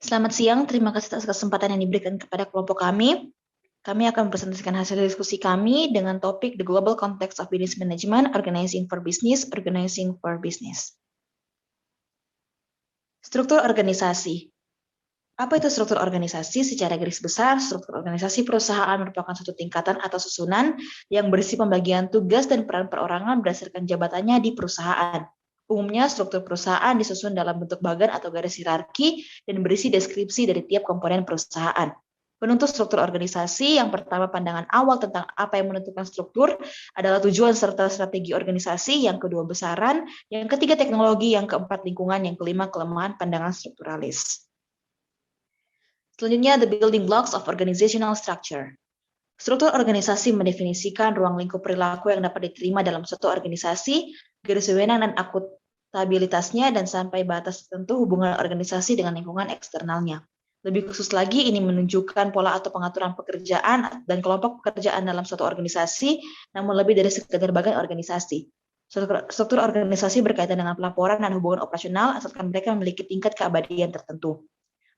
Selamat siang, terima kasih atas kesempatan yang diberikan kepada kelompok kami. Kami akan mempresentasikan hasil diskusi kami dengan topik The Global Context of Business Management, Organizing for Business, Organizing for Business. Struktur organisasi. Apa itu struktur organisasi? Secara garis besar, struktur organisasi perusahaan merupakan suatu tingkatan atau susunan yang berisi pembagian tugas dan peran perorangan berdasarkan jabatannya di perusahaan. Umumnya, struktur perusahaan disusun dalam bentuk bagan atau garis hierarki dan berisi deskripsi dari tiap komponen perusahaan. Penentu struktur organisasi, yang pertama pandangan awal tentang apa yang menentukan struktur adalah tujuan serta strategi organisasi, yang kedua besaran, yang ketiga teknologi, yang keempat lingkungan, yang kelima kelemahan pandangan strukturalis. Selanjutnya, the building blocks of organizational structure. Struktur organisasi mendefinisikan ruang lingkup perilaku yang dapat diterima dalam suatu organisasi, garis wewenang dan akuntabilitasnya, dan sampai batas tertentu hubungan organisasi dengan lingkungan eksternalnya. Lebih khusus lagi, ini menunjukkan pola atau pengaturan pekerjaan dan kelompok pekerjaan dalam suatu organisasi, namun lebih dari sekedar bagian organisasi. Struktur organisasi berkaitan dengan pelaporan dan hubungan operasional, asalkan mereka memiliki tingkat keabadian tertentu.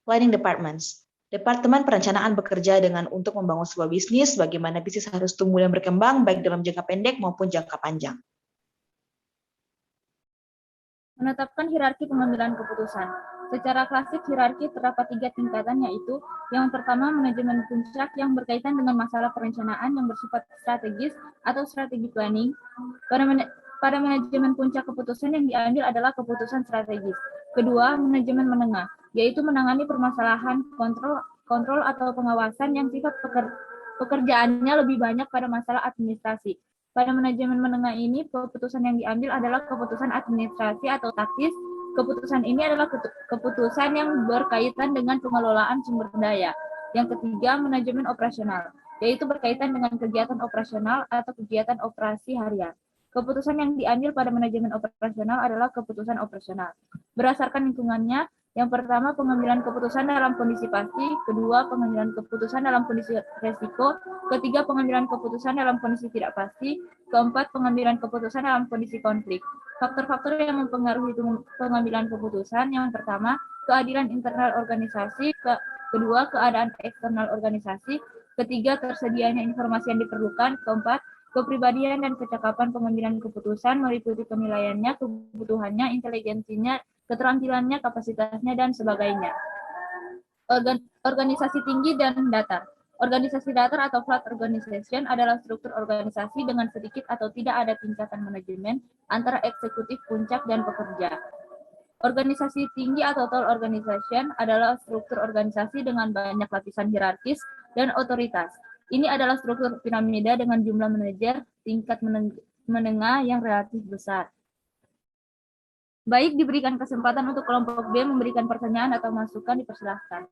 Planning departments. Departemen perencanaan bekerja untuk membangun sebuah bisnis, bagaimana bisnis harus tumbuh dan berkembang, baik dalam jangka pendek maupun jangka panjang. Menetapkan hierarki pengambilan keputusan. Secara klasik, hierarki terdapat 3 tingkatan, yaitu yang pertama, manajemen puncak yang berkaitan dengan masalah perencanaan yang bersifat strategis atau strategi planning. Pada manajemen puncak, keputusan yang diambil adalah keputusan strategis. Kedua, manajemen menengah, yaitu menangani permasalahan kontrol atau pengawasan yang sifat pekerjaannya lebih banyak pada masalah administrasi. Pada manajemen menengah ini, keputusan yang diambil adalah keputusan administrasi atau taktis. Keputusan ini adalah keputusan yang berkaitan dengan pengelolaan sumber daya. Yang ketiga, manajemen operasional, yaitu berkaitan dengan kegiatan operasional atau kegiatan operasi harian. Keputusan yang diambil pada manajemen operasional adalah keputusan operasional. Berdasarkan lingkungannya, yang pertama, pengambilan keputusan dalam kondisi pasti. Kedua, pengambilan keputusan dalam kondisi resiko. Ketiga, pengambilan keputusan dalam kondisi tidak pasti. Keempat, pengambilan keputusan dalam kondisi konflik. Faktor-faktor yang mempengaruhi pengambilan keputusan, yang pertama, keadilan internal organisasi. Kedua, keadaan eksternal organisasi. Ketiga, tersedianya informasi yang diperlukan. Keempat, kepribadian dan kecakapan pengambilan keputusan meliputi penilaiannya, kebutuhannya, inteligensinya, keterampilannya, kapasitasnya, dan sebagainya. Organisasi tinggi dan datar. Organisasi datar atau flat organization adalah struktur organisasi dengan sedikit atau tidak ada tingkatan manajemen antara eksekutif, puncak, dan pekerja. Organisasi tinggi atau tall organization adalah struktur organisasi dengan banyak lapisan hierarkis dan otoritas. Ini adalah struktur piramida dengan jumlah manajer tingkat menengah yang relatif besar. Baik, diberikan kesempatan untuk kelompok B memberikan pertanyaan atau masukan, dipersilahkan.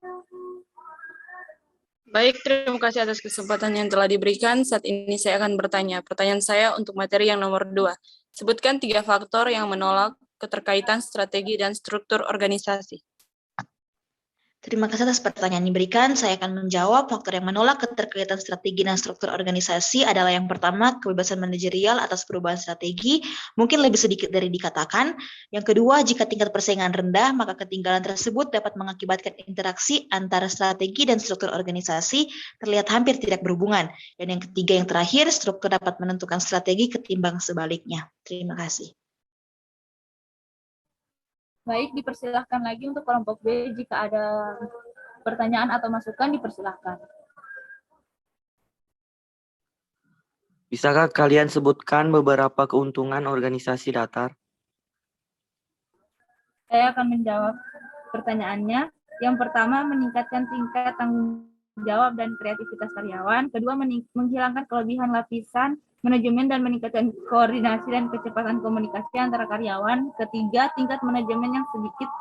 Baik, terima kasih atas kesempatan yang telah diberikan. Saat ini saya akan bertanya. Pertanyaan saya untuk materi yang nomor 2. Sebutkan 3 faktor yang menolak keterkaitan strategi dan struktur organisasi. Terima kasih atas pertanyaan yang diberikan. Saya akan menjawab. Faktor yang menolak keterkaitan strategi dan struktur organisasi adalah yang pertama, kebebasan manajerial atas perubahan strategi, mungkin lebih sedikit dari dikatakan. Yang kedua, jika tingkat persaingan rendah, maka ketinggalan tersebut dapat mengakibatkan interaksi antara strategi dan struktur organisasi terlihat hampir tidak berhubungan. Dan yang ketiga, yang terakhir, struktur dapat menentukan strategi ketimbang sebaliknya. Terima kasih. Baik, dipersilahkan lagi untuk kelompok B. Jika ada pertanyaan atau masukan, dipersilahkan. Bisakah kalian sebutkan beberapa keuntungan organisasi datar? Saya akan menjawab pertanyaannya. Yang pertama, meningkatkan tingkat tanggung jawab dan kreativitas karyawan. Kedua, menghilangkan kelebihan lapisan manajemen dan meningkatkan koordinasi dan kecepatan komunikasi antara karyawan. Ketiga, tingkat manajemen yang sedikit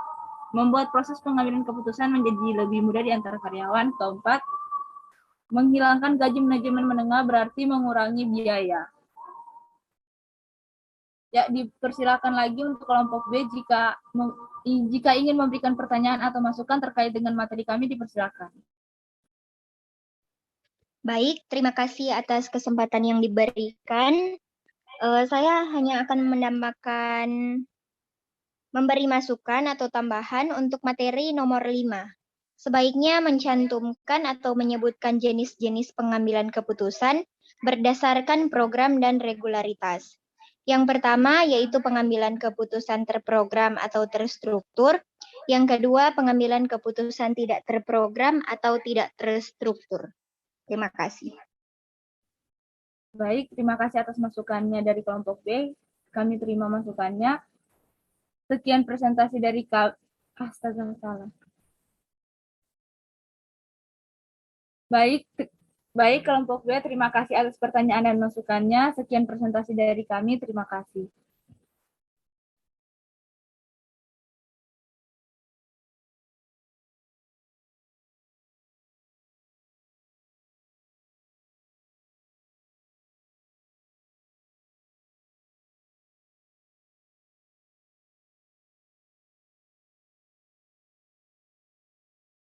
membuat proses pengambilan keputusan menjadi lebih mudah di antara karyawan. Keempat, menghilangkan gaji manajemen menengah berarti mengurangi biaya. Ya, dipersilakan lagi untuk kelompok B jika ingin memberikan pertanyaan atau masukan terkait dengan materi kami, dipersilakan. Baik, terima kasih atas kesempatan yang diberikan. Saya hanya akan memberi masukan atau tambahan untuk materi nomor 5. sebaiknya mencantumkan atau menyebutkan jenis-jenis pengambilan keputusan berdasarkan program dan regularitas. Yang pertama yaitu pengambilan keputusan terprogram atau terstruktur. Yang kedua, pengambilan keputusan tidak terprogram atau tidak terstruktur. Terima kasih. Baik, terima kasih atas masukannya dari kelompok B. Kami terima masukannya. Sekian presentasi dari Astaga, salah. Baik, kelompok B, terima kasih atas pertanyaan dan masukannya. Sekian presentasi dari kami, terima kasih.